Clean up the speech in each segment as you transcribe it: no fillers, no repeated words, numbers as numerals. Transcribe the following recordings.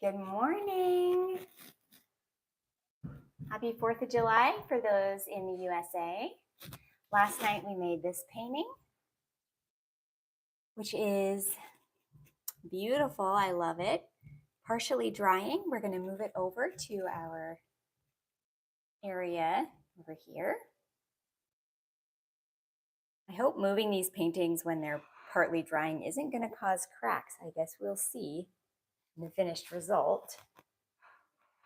Good morning. Happy 4th of July for those in the USA. Last night we made this painting, which is beautiful. I love it. Partially drying. We're going to move it over to our area over here. I hope moving these paintings when they're partly drying isn't going to cause cracks. I guess we'll see in the finished result.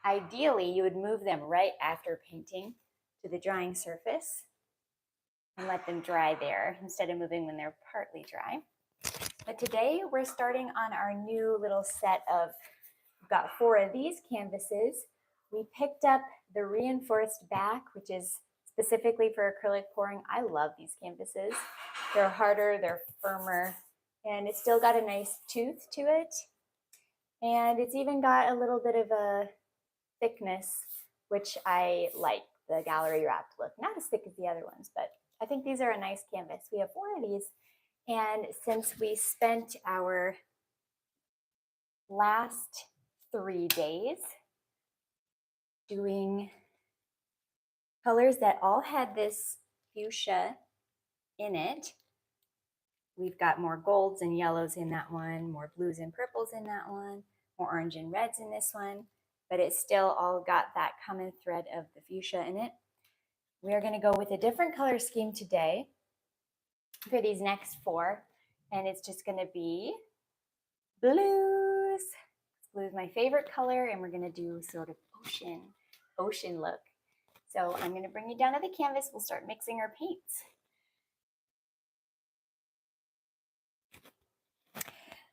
Ideally, you would move them right after painting to the drying surface and let them dry there instead of moving when they're partly dry. But today we're starting on our new little set of, we've got 4 of these canvases. We picked up the reinforced back, which is specifically for acrylic pouring. I love these canvases. They're harder, they're firmer, and it's still got a nice tooth to it. And it's even got a little bit of a thickness, which I like, the gallery wrapped look. Not as thick as the other ones, but I think these are a nice canvas. We have 4 of these, and since we spent our last 3 days doing colors that all had this fuchsia in it, we've got more golds and yellows in that one, more blues and purples in that one, more orange and reds in this one, but it's still all got that common thread of the fuchsia in it. We are going to go with a different color scheme today for these next 4, and it's just going to be blues. Blue is my favorite color, and we're going to do sort of ocean look. So I'm going to bring you down to the canvas. We'll start mixing our paints.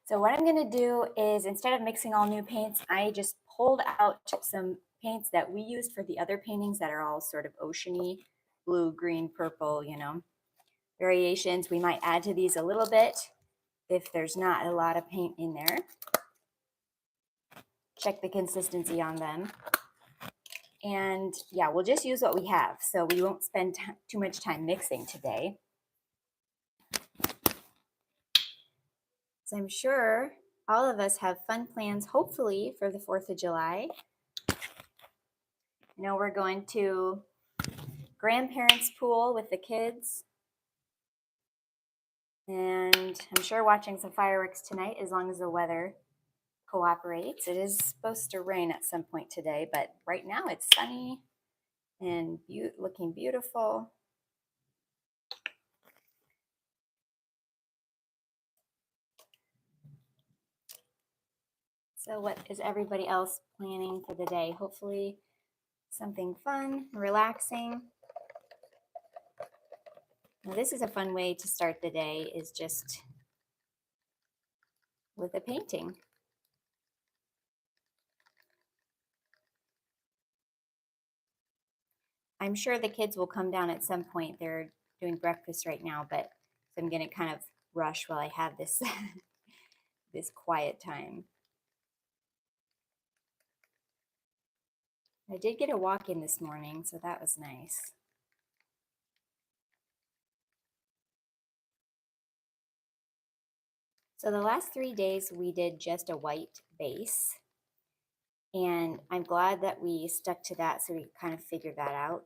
So what I'm going to do is, instead of mixing all new paints, I just pulled out some paints that we used for the other paintings that are all sort of oceany, blue, green, purple, variations. We might add to these a little bit if there's not a lot of paint in there. Check the consistency on them. And yeah, we'll just use what we have, so we won't spend too much time mixing today. So I'm sure all of us have fun plans, hopefully, for the 4th of July. I know we're going to grandparents' pool with the kids. And I'm sure watching some fireworks tonight, as long as the weather cooperates. It is supposed to rain at some point today, but right now it's sunny and looking beautiful. So what is everybody else planning for the day? Hopefully something fun, relaxing. Now this is a fun way to start the day, is just with a painting. I'm sure the kids will come down at some point. They're doing breakfast right now, but so I'm going to kind of rush while I have this this quiet time. I did get a walk in this morning, so that was nice. So the last 3 days we did just a white base, and I'm glad that we stuck to that so we kind of figured that out.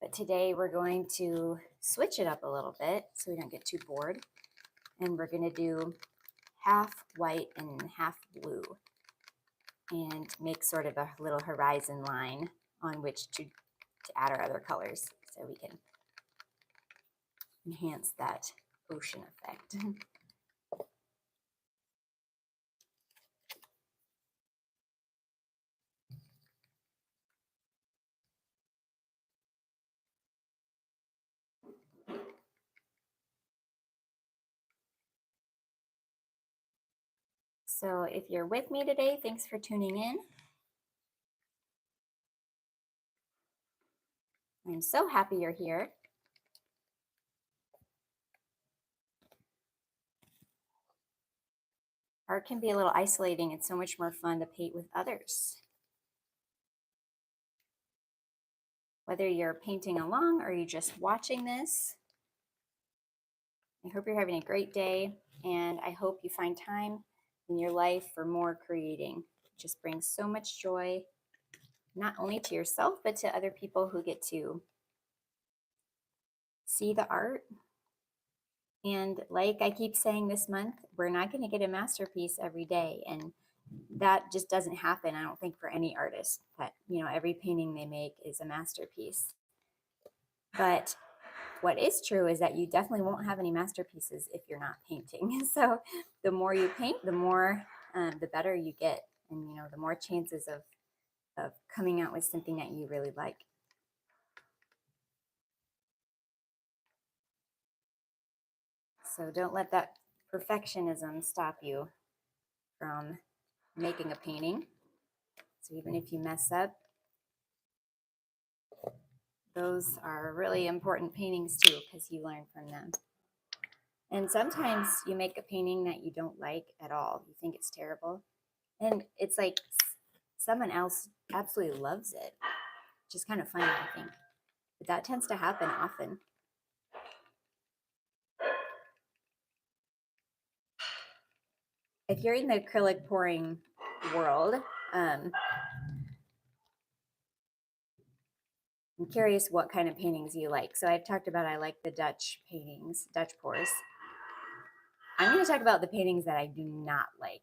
But today we're going to switch it up a little bit so we don't get too bored, and we're going to do half white and half blue and make sort of a little horizon line on which to add our other colors so we can enhance that ocean effect. So if you're with me today, thanks for tuning in. I'm so happy you're here. Art can be a little isolating. It's so much more fun to paint with others. Whether you're painting along or you're just watching this, I hope you're having a great day, and I hope you find time in your life for more creating. just brings so much joy, not only to yourself, but to other people who get to see the art. And like I keep saying this month, we're not going to get a masterpiece every day. And that just doesn't happen, I don't think, for any artist. That, every painting they make is a masterpiece. But what is true is that you definitely won't have any masterpieces if you're not painting. So the more you paint, the better you get. And, the more chances of coming out with something that you really like. So don't let that perfectionism stop you from making a painting. So even if you mess up, those are really important paintings too, because you learn from them. And sometimes you make a painting that you don't like at all. You think it's terrible. And it's like someone else absolutely loves it, which is kind of funny, I think. But that tends to happen often. If you're in the acrylic pouring world, I'm curious what kind of paintings you like. So I've talked about I like the Dutch paintings, Dutch pours. I'm going to talk about the paintings that I do not like.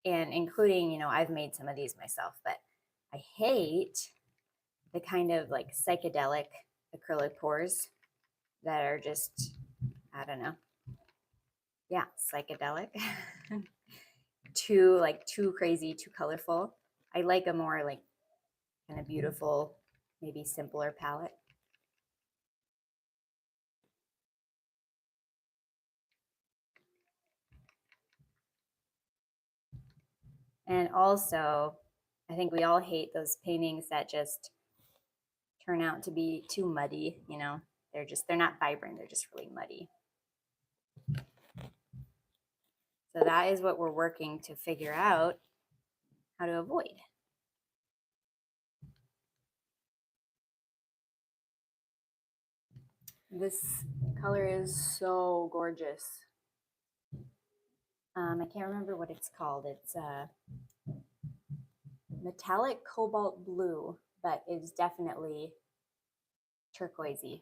And including, I've made some of these myself, but I hate the kind of like psychedelic acrylic pours that are just, I don't know. Yeah, psychedelic. too crazy, too colorful. I like a more like kind of beautiful, maybe simpler palette. And also, I think we all hate those paintings that just turn out to be too muddy, they're not vibrant, they're just really muddy. So that is what we're working to figure out how to avoid. This color is so gorgeous. I can't remember what it's called. It's metallic cobalt blue, but it's definitely turquoisey.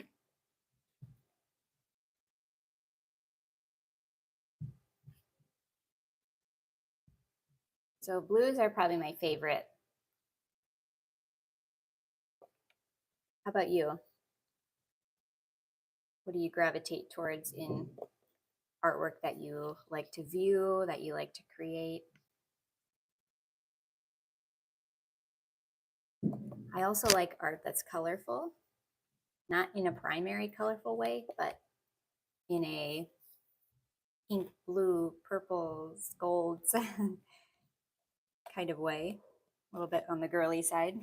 So blues are probably my favorite. How about you? What do you gravitate towards in artwork that you like to view, that you like to create? I also like art that's colorful, not in a primary colorful way, but in a pink, blue, purples, golds kind of way, a little bit on the girly side.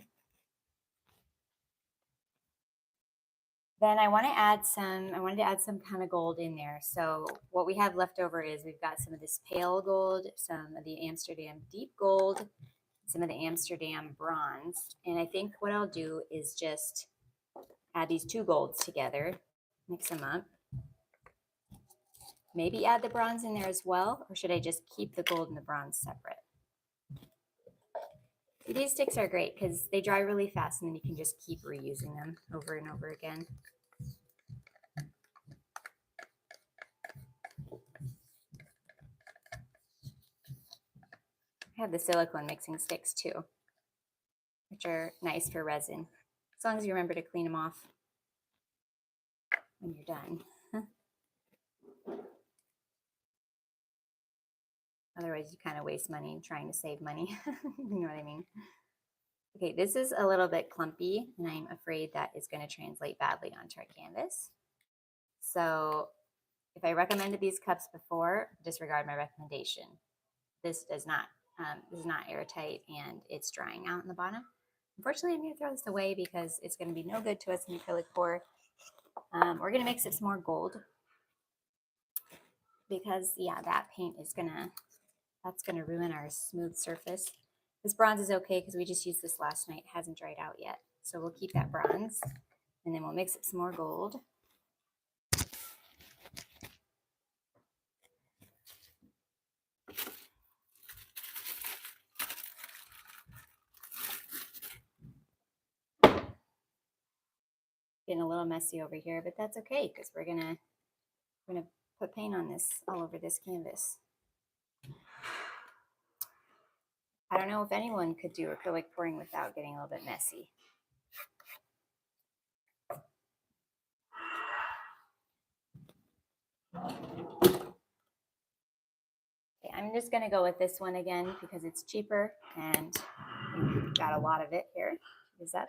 Then I wanted to add some kind of gold in there. So what we have left over is we've got some of this pale gold, some of the Amsterdam deep gold, some of the Amsterdam bronze. And I think what I'll do is just add these two golds together, mix them up. Maybe add the bronze in there as well, or should I just keep the gold and the bronze separate? These sticks are great because they dry really fast and then you can just keep reusing them over and over again. I have the silicone mixing sticks too, which are nice for resin, as long as you remember to clean them off when you're done. Otherwise, you kind of waste money trying to save money. You know what I mean? Okay, this is a little bit clumpy, and I'm afraid that it's going to translate badly onto our canvas. So if I recommended these cups before, disregard my recommendation. This is not airtight, and it's drying out in the bottom. Unfortunately, I'm going to throw this away because it's going to be no good to us in acrylic pour. We're going to mix up some more gold because, yeah, that paint is that's going to ruin our smooth surface. This bronze is okay because we just used this last night. It hasn't dried out yet. So we'll keep that bronze, and then we'll mix up some more gold. getting a little messy over here, but that's okay because we're gonna put paint on this all over this canvas. I don't know if anyone could do acrylic pouring without getting a little bit messy. Okay, I'm just gonna go with this one again because it's cheaper and we've got a lot of it here. Is that?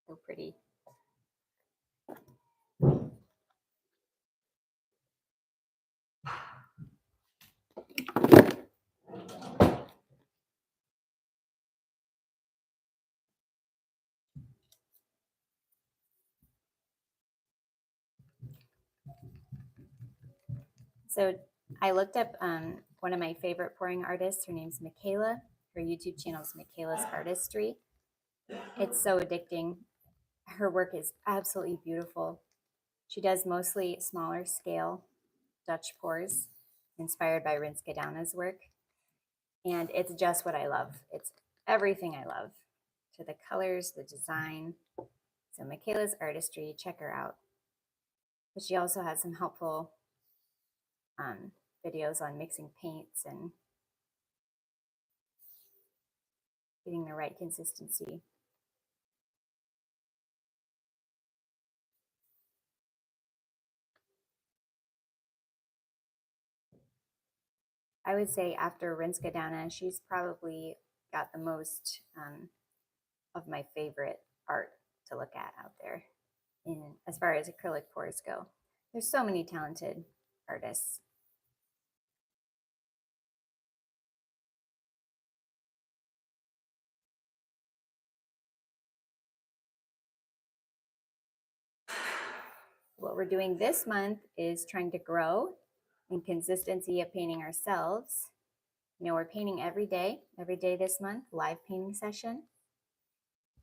So pretty. So I looked up one of my favorite pouring artists. Her name's Michaela. Her YouTube channel is Michaela's Artistry. It's so addicting. Her work is absolutely beautiful. She does mostly smaller scale Dutch pours inspired by Rinske Dauna's work. And it's just what I love. It's everything I love. To the colors, the design. So Michaela's Artistry, check her out. But she also has some helpful videos on mixing paints and getting the right consistency. I would say after Rinske Dauna, she's probably got the most of my favorite art to look at out there in as far as acrylic pours go. There's so many talented artists. What we're doing this month is trying to grow in consistency of painting ourselves. You know, we're painting every day this month, live painting session.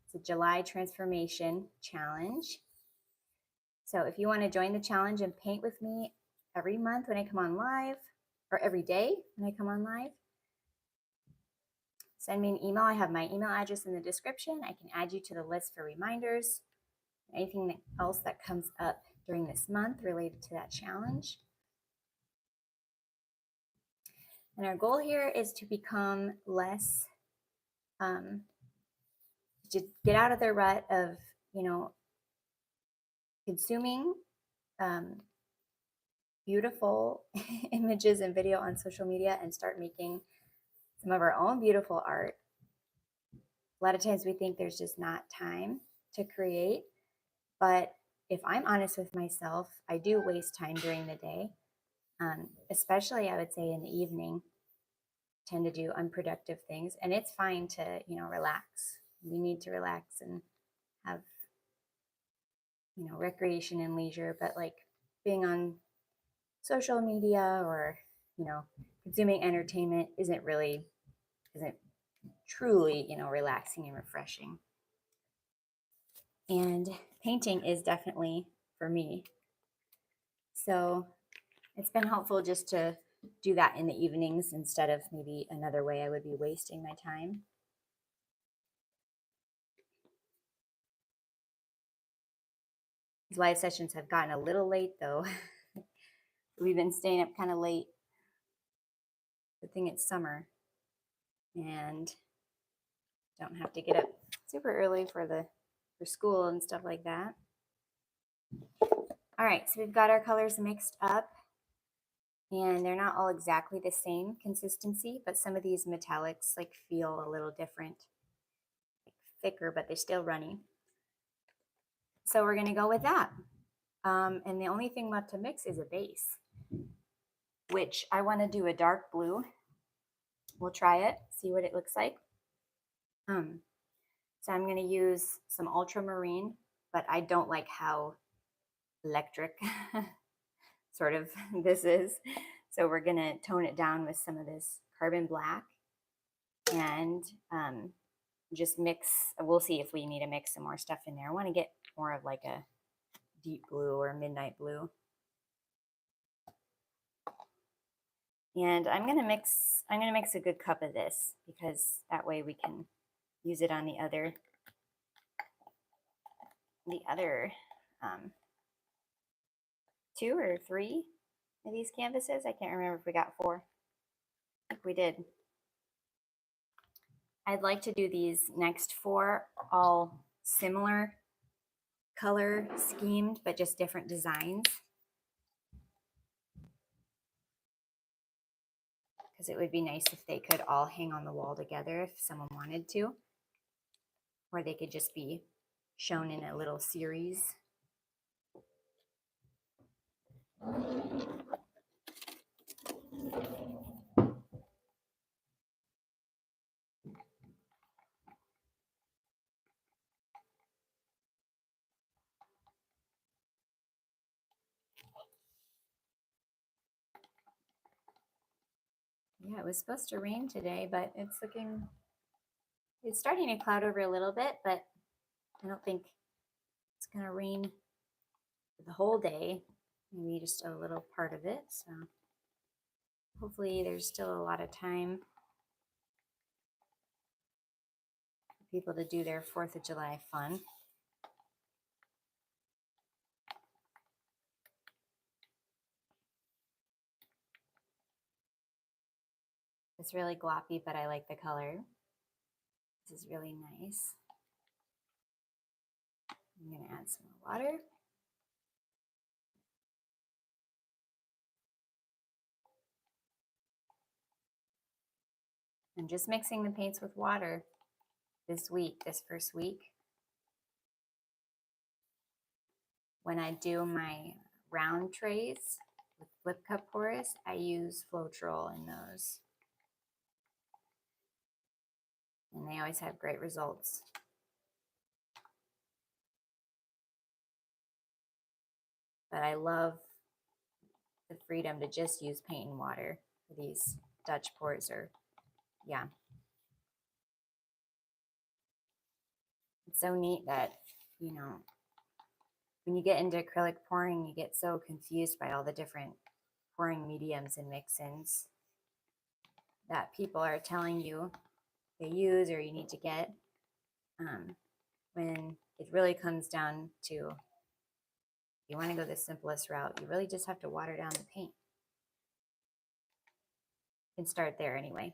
It's a July transformation challenge. So if you want to join the challenge and paint with me every month when I come on live, or every day when I come on live, send me an email. I have my email address in the description. I can add you to the list for reminders. Anything else that comes up during this month related to that challenge. And our goal here is to become less, to get out of the rut of, you know, consuming beautiful images and video on social media and start making some of our own beautiful art. A lot of times we think there's just not time to create, but if I'm honest with myself, I do waste time during the day, especially I would say in the evening. Tend to do unproductive things, and it's fine to, you know, relax. We need to relax and have, you know, recreation and leisure, but like being on social media or, you know, consuming entertainment isn't truly, you know, relaxing and refreshing. And painting is definitely for me. So it's been helpful just to do that in the evenings instead of maybe another way I would be wasting my time. These live sessions have gotten a little late though. We've been staying up kind of late. Good thing it's summer and don't have to get up super early for school and stuff like that. All right, so we've got our colors mixed up and they're not all exactly the same consistency, but some of these metallics like feel a little different, like thicker, but they're still runny. So we're gonna go with that. And the only thing left to mix is a base, which I want to do a dark blue. We'll try it, see what it looks like. So I'm going to use some ultramarine, but I don't like how electric sort of this is. So we're going to tone it down with some of this carbon black and just mix. We'll see if we need to mix some more stuff in there. I want to get more of like a deep blue or midnight blue. And I'm gonna mix a good cup of this, because that way we can use it on the other um, 2 or 3 of these canvases. I can't remember if we got 4. I think we did. I'd like to do these next 4 all similar color schemed, but just different designs, because it would be nice if they could all hang on the wall together if someone wanted to, or they could just be shown in a little series. Yeah, it was supposed to rain today, but it's starting to cloud over a little bit, but I don't think it's going to rain the whole day, maybe just a little part of it. So hopefully there's still a lot of time for people to do their 4th of July fun. It's really gloppy, but I like the color. This is really nice. I'm going to add some more water. I'm just mixing the paints with water this first week. When I do my round trays with flip cup pours, I use Floetrol in those. And they always have great results. But I love the freedom to just use paint and water for these Dutch pours. Yeah. It's so neat that, when you get into acrylic pouring, you get so confused by all the different pouring mediums and mix-ins that people are telling you they use or you need to get, when it really comes down to, if you want to go the simplest route, you really just have to water down the paint. You can start there anyway.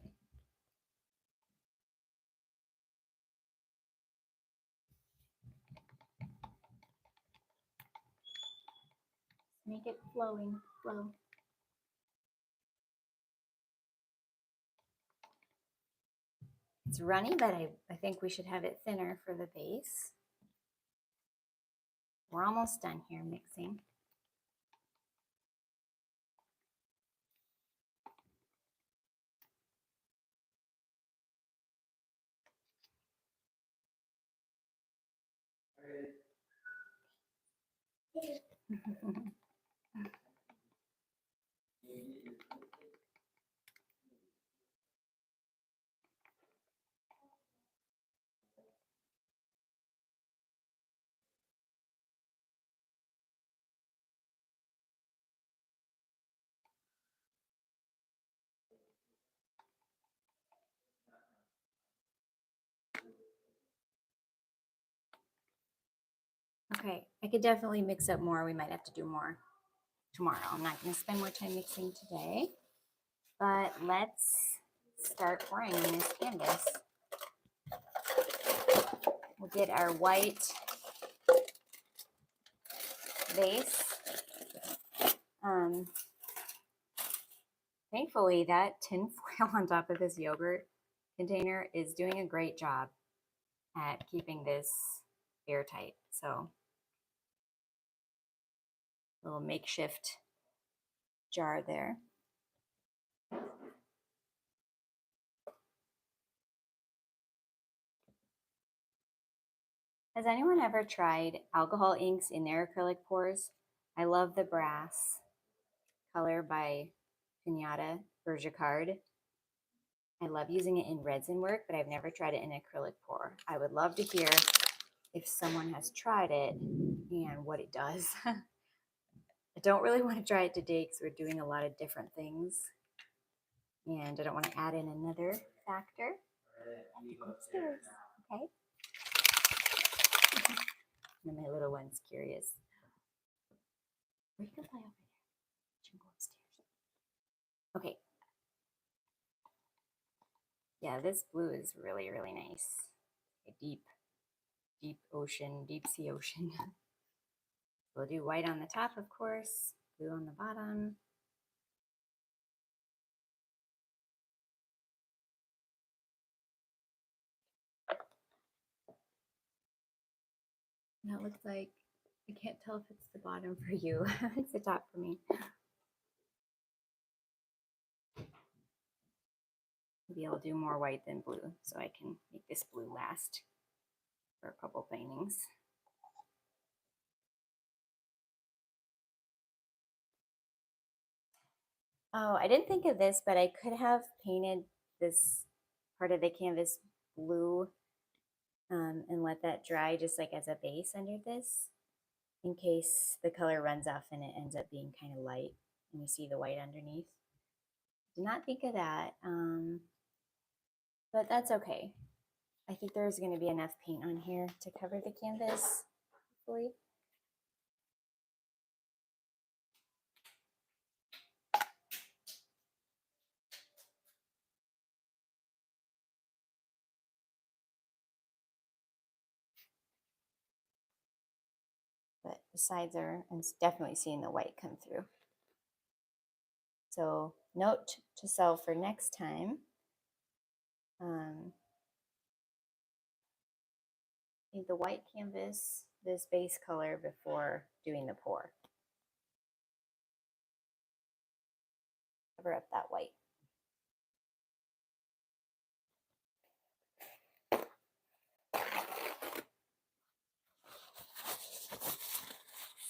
Make it flow. It's runny, but I think we should have it thinner for the base. We're almost done here mixing. Okay, I could definitely mix up more. We might have to do more tomorrow. I'm not going to spend more time mixing today, but let's start pouring on this canvas. We'll get our white base. Thankfully, that tin foil on top of this yogurt container is doing a great job at keeping this airtight. So, little makeshift jar there. Has anyone ever tried alcohol inks in their acrylic pours? I love the brass color by Pinata Bergicard. I love using it in resin work, but I've never tried it in acrylic pour. I would love to hear if someone has tried it and what it does. I don't really want to try it today because we're doing a lot of different things. And I don't want to add in another factor. I have to go upstairs, okay? And my little one's curious. Or you can play over there. You can go upstairs. Okay. Yeah, this blue is really, really nice. A deep, deep ocean, deep sea ocean. We'll do white on the top, of course, blue on the bottom. That looks like, I can't tell if it's the bottom for you. It's the top for me. Maybe I'll do more white than blue so I can make this blue last for a couple paintings. Oh, I didn't think of this, but I could have painted this part of the canvas blue and let that dry just like as a base under this in case the color runs off and it ends up being kind of light and you see the white underneath. Did not think of that, but that's okay. I think there's going to be enough paint on here to cover the canvas, hopefully. But the sides are, and definitely seeing the white come through. So note to self for next time. Need the white canvas, this base color before doing the pour. Cover up that white.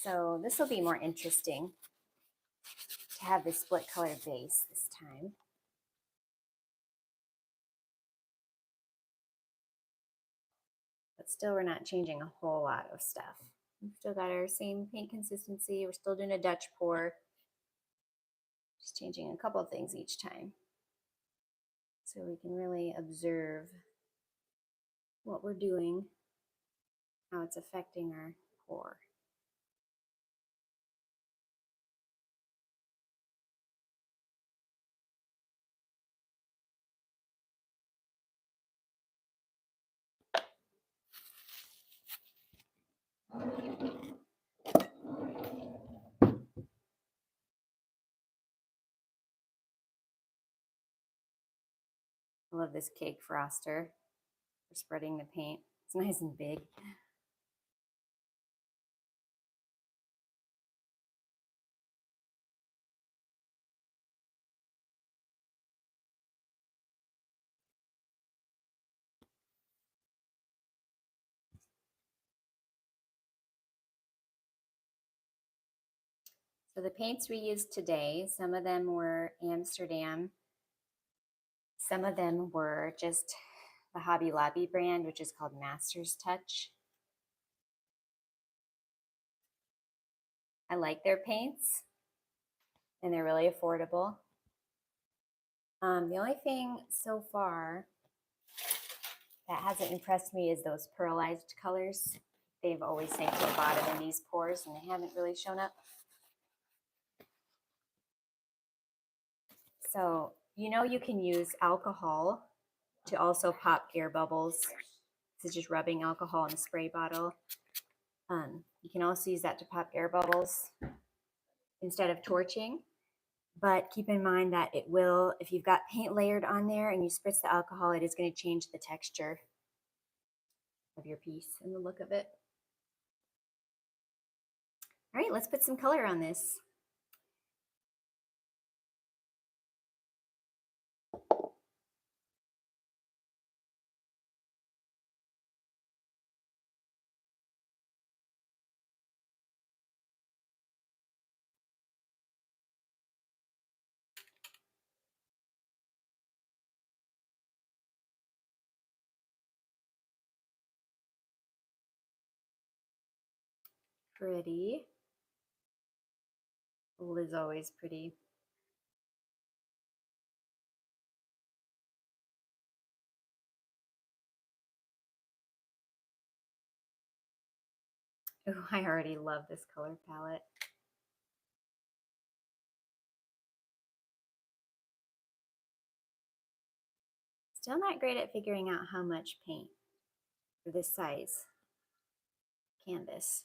So this will be more interesting to have this split color base this time. But still, we're not changing a whole lot of stuff. We've still got our same paint consistency. We're still doing a Dutch pour. Just changing a couple of things each time. So we can really observe what we're doing, how it's affecting our pour. I love this cake froster for spreading the paint. It's nice and big. So the paints we used today, some of them were Amsterdam. Some of them were just the Hobby Lobby brand, which is called Master's Touch. I like their paints, and they're really affordable. The only thing so far that hasn't impressed me is those pearlized colors. They've always sank to the bottom in these pours, and they haven't really shown up. So, you know, you can use alcohol to also pop air bubbles. This is just rubbing alcohol in a spray bottle. You can also use that to pop air bubbles instead of torching. But keep in mind that it will, if you've got paint layered on there and you spritz the alcohol, it is going to change the texture of your piece and the look of it. All right, let's put some color on this. Pretty. Gold is always pretty. Oh, I already love this color palette. Still not great at figuring out how much paint for this size canvas.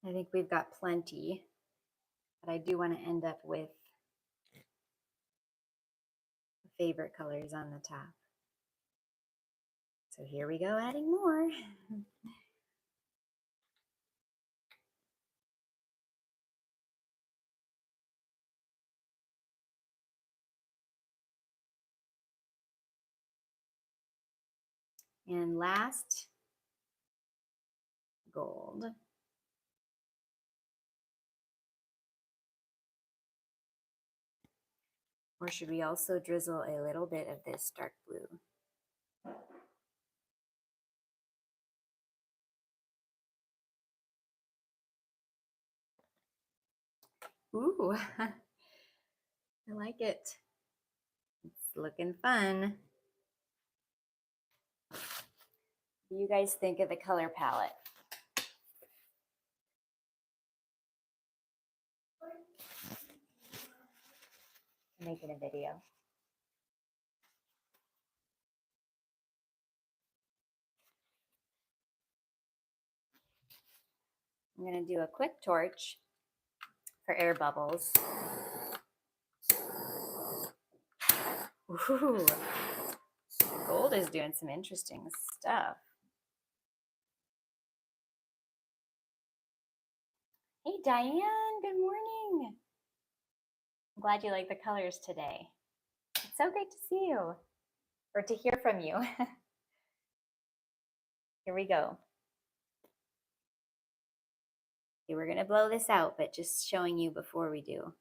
I think we've got plenty, but I do want to end up with favorite colors on the top. So here we go, adding more. And last, gold. Or should we also drizzle a little bit of this dark blue? Ooh, I like it. It's looking fun. What do you guys think of the color palette? I'm making a video. I'm going to do a quick torch for air bubbles. Ooh, the gold is doing some interesting stuff. Hey, Diane, good morning. I'm glad you like the colors today. It's so great to see you, or to hear from you. Here we go. Okay, we're gonna blow this out, but just showing you before we do.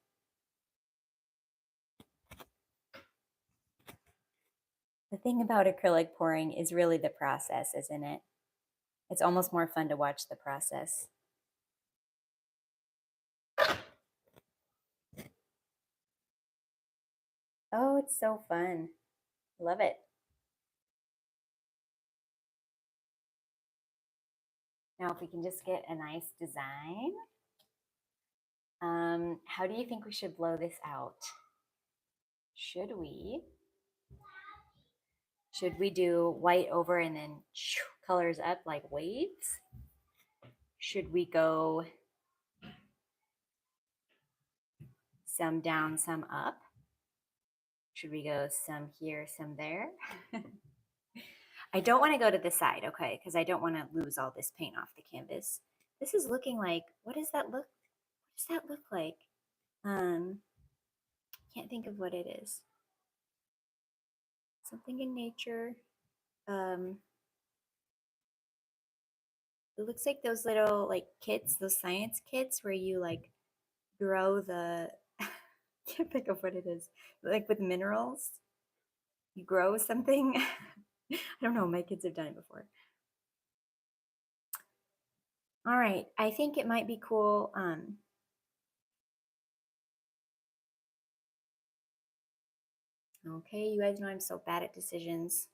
The thing about acrylic pouring is really the process, isn't it? It's almost more fun to watch the process. Oh, it's so fun. Love it. Now, if we can just get a nice design. How do you think we should blow this out? Should we do white over and then colors up like waves? Should we go some down, some up? Should we go some here, some there? I don't want to go to the side, okay, because I don't want to lose all this paint off the canvas. This is looking like, what does that look like? Can't think of what it is. Something in nature. It looks like those little like kits, those science kits where you like grow the can't think of what it is. Like with minerals. You grow something. I don't know, my kids have done it before. All right, I think it might be cool. Okay, you guys know I'm so bad at decisions.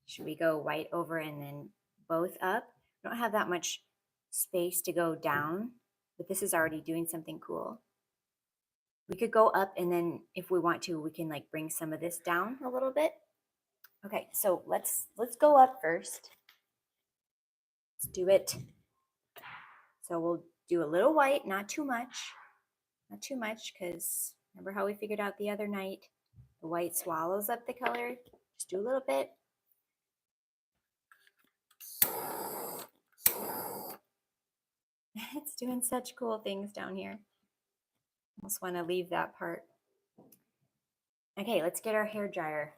Should we go white over and then both up? I don't have that much space to go down, but this is already doing something cool. We could go up and then if we want to, we can like bring some of this down a little bit. Okay, so let's go up first. Let's do it. So we'll do a little white, not too much. Not too much, because remember how we figured out the other night? The white swallows up the color. Just do a little bit. It's doing such cool things down here. Almost want to leave that part. Okay, let's get our hair dryer.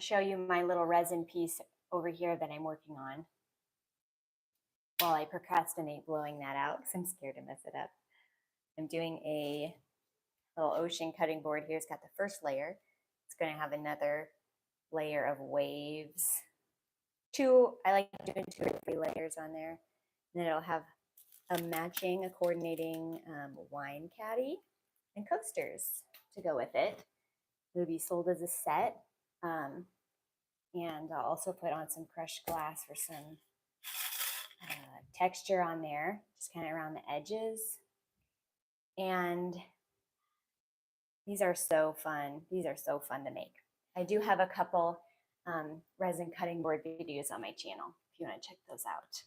show you my little resin piece over here that I'm working on while I procrastinate blowing that out because I'm scared to mess it up. I'm doing a little ocean cutting board here. It's got the first layer. It's going to have another layer of waves. I like doing 2 or 3 layers on there. And then it'll have a coordinating wine caddy and coasters to go with it. It'll be sold as a set. And I'll also put on some crushed glass for some texture on there, just kind of around the edges. And these are so fun. These are so fun to make. I do have a couple resin cutting board videos on my channel if you want to check those out.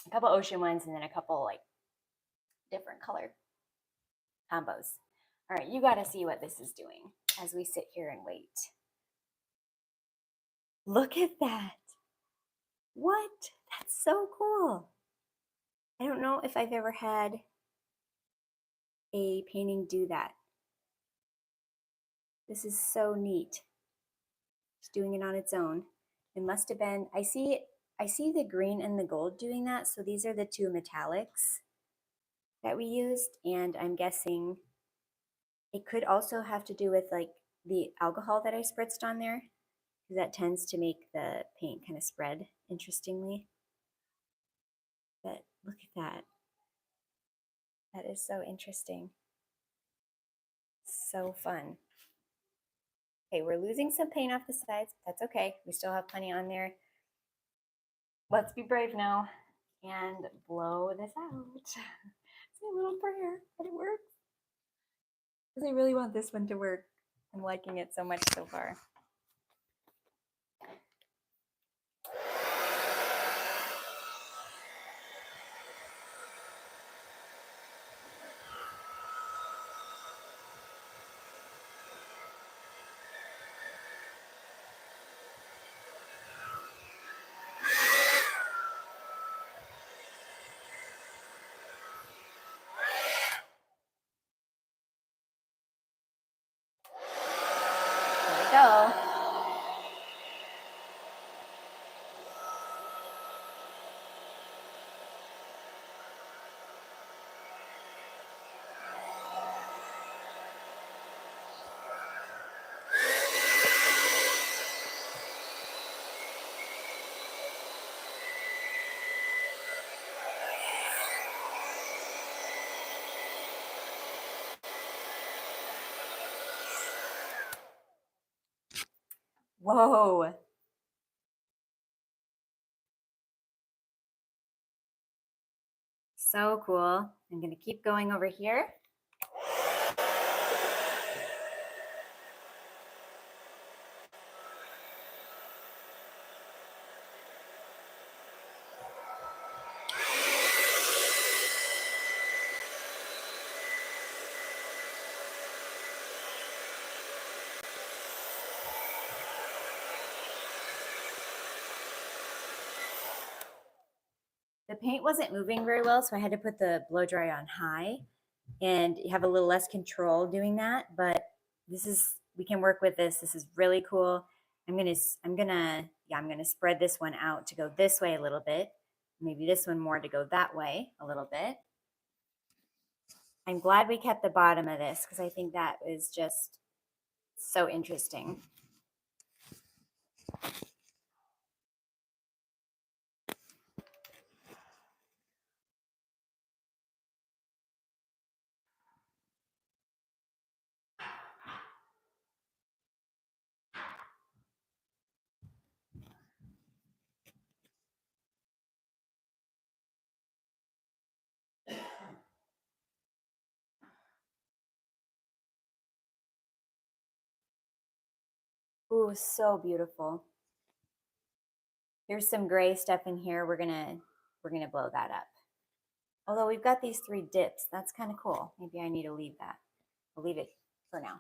A couple ocean ones and then a couple like different color combos. All right, you got to see what this is doing as we sit here and wait. Look at that. What? That's so cool. I don't know if I've ever had a painting do that. This is so neat. It's doing it on its own. It must have been, I see the green and the gold doing that. So these are the 2 metallics that we used. And I'm guessing it could also have to do with like the alcohol that I spritzed on there, because that tends to make the paint kind of spread interestingly. But look at that. That is so interesting. So fun. Okay, we're losing some paint off the sides. That's okay. We still have plenty on there. Let's be brave now and blow this out. It's my little prayer that it works. Because I really want this one to work. I'm liking it so much so far. There we go. Whoa. So cool. I'm going to keep going over here. The paint wasn't moving very well, so I had to put the blow dry on high, and you have a little less control doing that, but we can work with this. This is really cool. I'm gonna spread this one out to go this way a little bit, maybe this one more to go that way a little bit. I'm glad we kept the bottom of this because I think that is just so interesting. Ooh, so beautiful. Here's some gray stuff in here. We're gonna blow that up. Although we've got these 3 dips, that's kind of cool. Maybe I need to leave that. I'll leave it for now.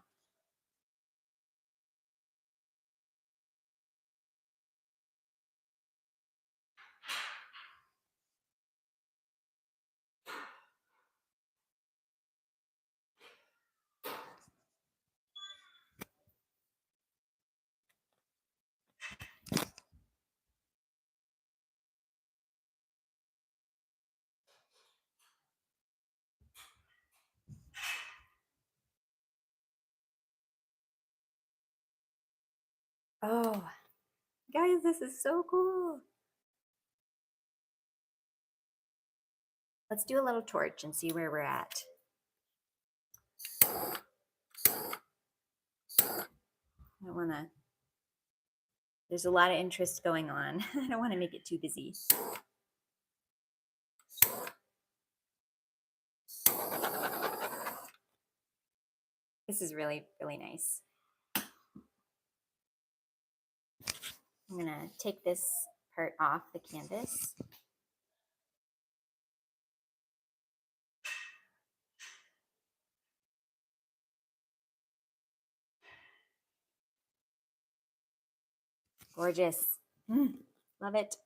Oh, guys, this is so cool. Let's do a little torch and see where we're at. I don't want to, there's a lot of interest going on. I don't want to make it too busy. This is really, really nice. I'm going to take this part off the canvas. Gorgeous. Love it.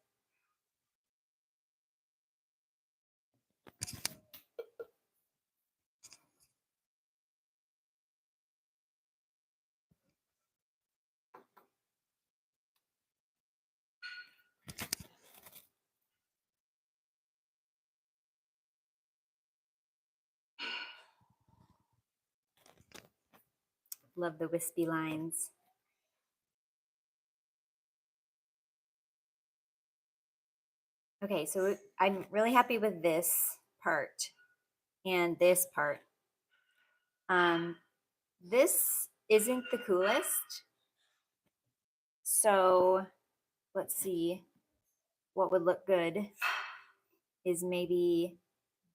Love the wispy lines. Okay, so I'm really happy with this part and this part. This isn't the coolest. So let's see. What would look good is maybe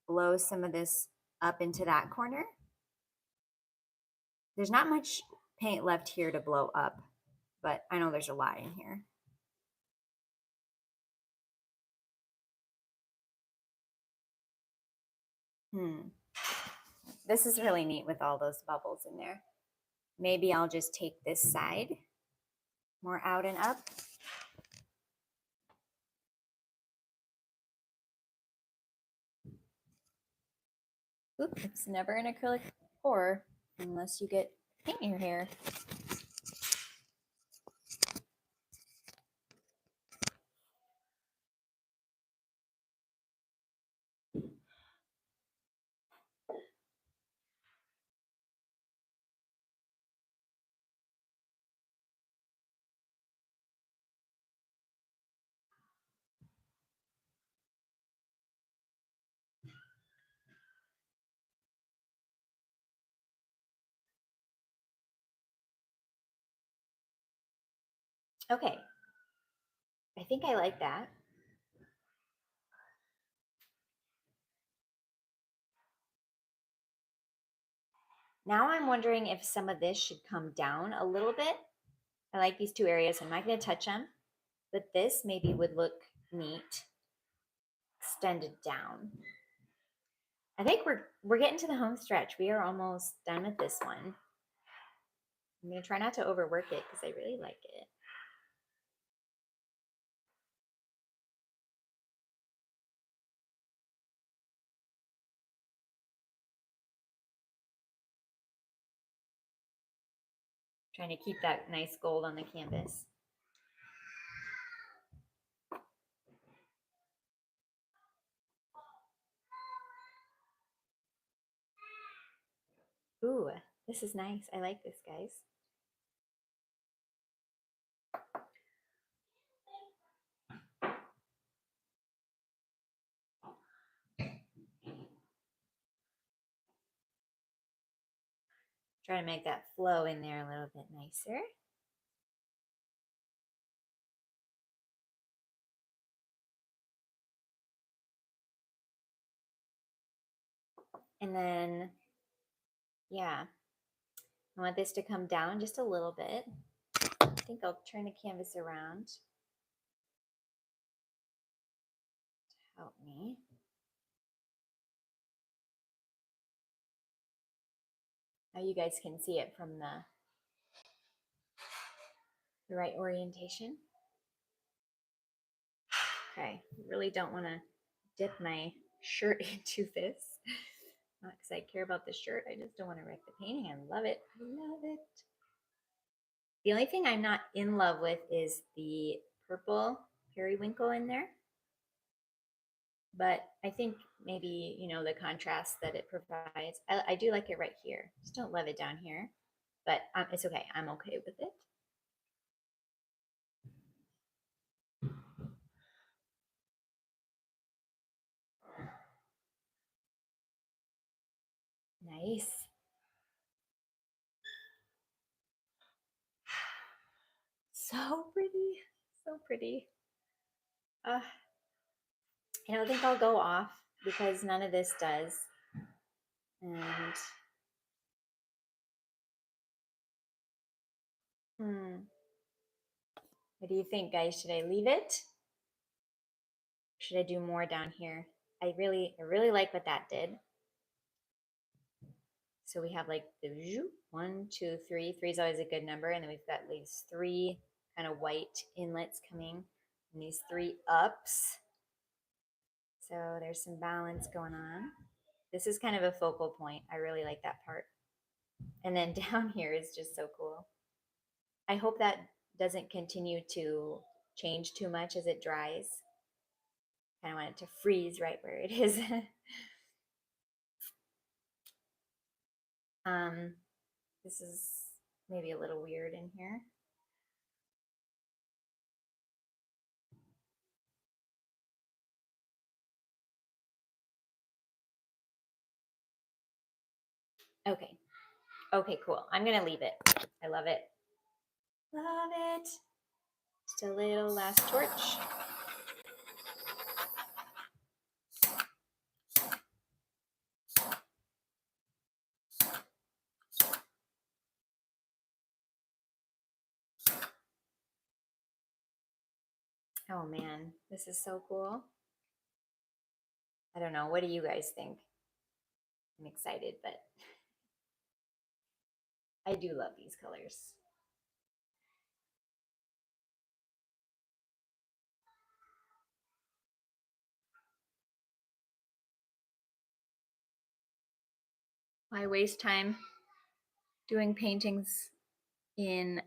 blow some of this up into that corner. There's not much paint left here to blow up, but I know there's a lot in here. This is really neat with all those bubbles in there. Maybe I'll just take this side more out and up. Oop, it's never an acrylic pour unless you get paint in your hair. Okay, I think I like that. Now I'm wondering if some of this should come down a little bit. I like these two areas. I'm not going to touch them, but this maybe would look neat extended down. I think we're getting to the home stretch. We are almost done with this one. I'm going to try not to overwork it because I really like it. Trying to keep that nice gold on the canvas. Ooh, this is nice. I like this, guys. Try to make that flow in there a little bit nicer. And then, yeah, I want this to come down just a little bit. I think I'll turn the canvas around to help me. Now you guys can see it from the right orientation. Okay, really don't want to dip my shirt into this. Not because I care about the shirt. I just don't want to wreck the painting. I love it. I love it. The only thing I'm not in love with is the purple periwinkle in there. But I think maybe, you know, the contrast that it provides. I do like it right here. Just don't love it down here. But it's okay. I'm okay with it. Nice. So pretty. So pretty. I don't think I'll go off because none of this does. And what do you think, guys? Should I leave it? Should I do more down here? I really like what that did. So we have like the 1, 2, 3. 3 is always a good number. And then we've got these 3 kind of white inlets coming and these 3 ups. So there's some balance going on. This is kind of a focal point. I really like that part. And then down here is just so cool. I hope that doesn't continue to change too much as it dries. Kind of want it to freeze right where it is. This is maybe a little weird in here. Okay. Okay, cool. I'm going to leave it. I love it. Love it. Just a little last torch. Oh man, this is so cool. I don't know. What do you guys think? I'm excited, but I do love these colors. Why waste time doing paintings in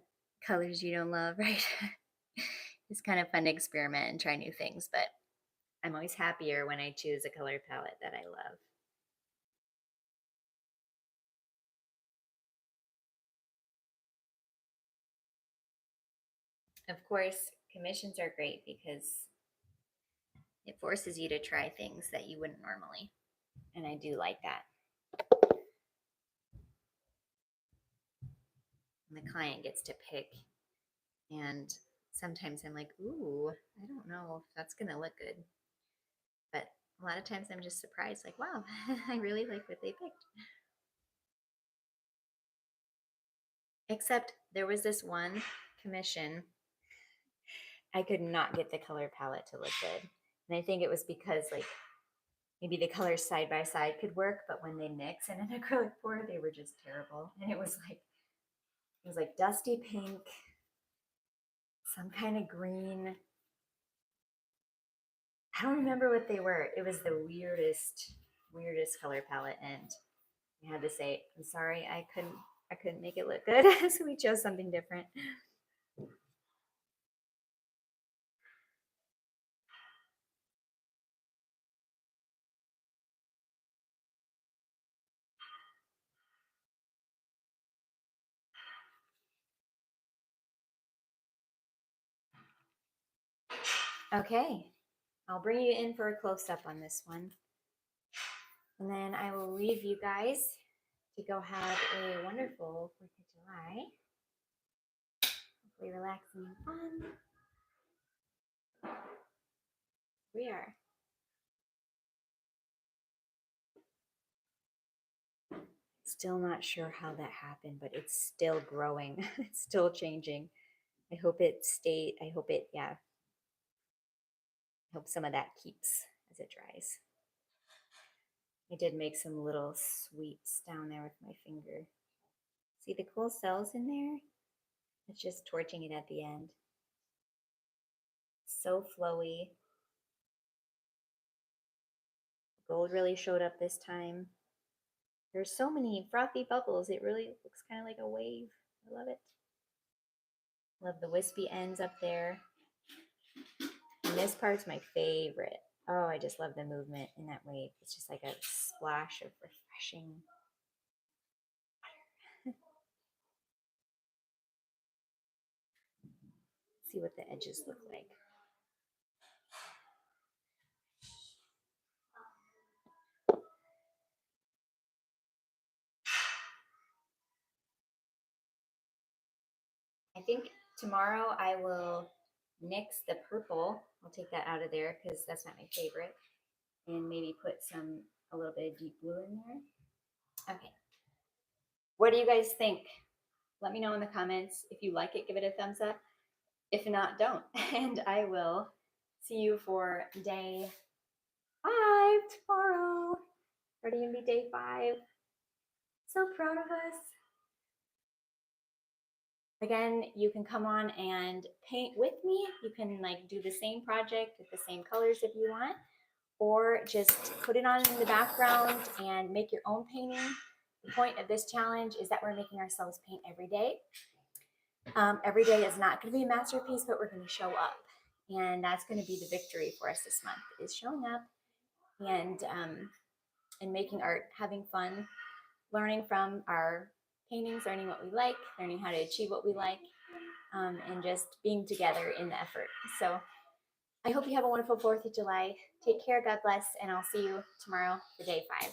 colors you don't love, right? It's kind of fun to experiment and try new things, but I'm always happier when I choose a color palette that I love. Of course, commissions are great because it forces you to try things that you wouldn't normally. And I do like that. And the client gets to pick. And sometimes I'm like, ooh, I don't know if that's going to look good. But a lot of times I'm just surprised, like, wow, I really like what they picked. Except there was this one commission, I could not get the color palette to look good. And I think it was because, like, maybe the colors side by side could work, but when they mix in an acrylic pour, they were just terrible. And it was like dusty pink, some kind of green. I don't remember what they were. It was the weirdest color palette, and I had to say, I'm sorry, I couldn't make it look good. So we chose something different. Okay, I'll bring you in for a close-up on this one. And then I will leave you guys to go have a wonderful 4th of July. Hopefully relaxing and fun. We are. Still not sure how that happened, but it's still growing. It's still changing. I hope it stayed. I hope it, yeah. I hope some of that keeps as it dries. I did make some little sweeps down there with my finger. See the cool cells in there? It's just torching it at the end. So flowy. Gold really showed up this time. There's so many frothy bubbles. It really looks kind of like a wave. I love it. Love the wispy ends up there. And this part's my favorite. Oh, I just love the movement in that wave. It's just like a splash of refreshing water. See what the edges look like. I think tomorrow I will nix the purple. I'll take that out of there because that's not my favorite. And maybe put a little bit of deep blue in there. Okay. What do you guys think? Let me know in the comments. If you like it, give it a thumbs up. If not, don't. And I will see you for day 5 tomorrow. Ready to be day 5. So proud of us. Again, you can come on and paint with me. You can like do the same project with the same colors if you want, or just put it on in the background and make your own painting. The point of this challenge is that we're making ourselves paint every day. Every day is not going to be a masterpiece, but we're going to show up. And that's going to be the victory for us this month, is showing up and making art, having fun, learning from our paintings, learning what we like, learning how to achieve what we like, and just being together in the effort. So I hope you have a wonderful 4th of July. Take care, God bless, and I'll see you tomorrow for day 5.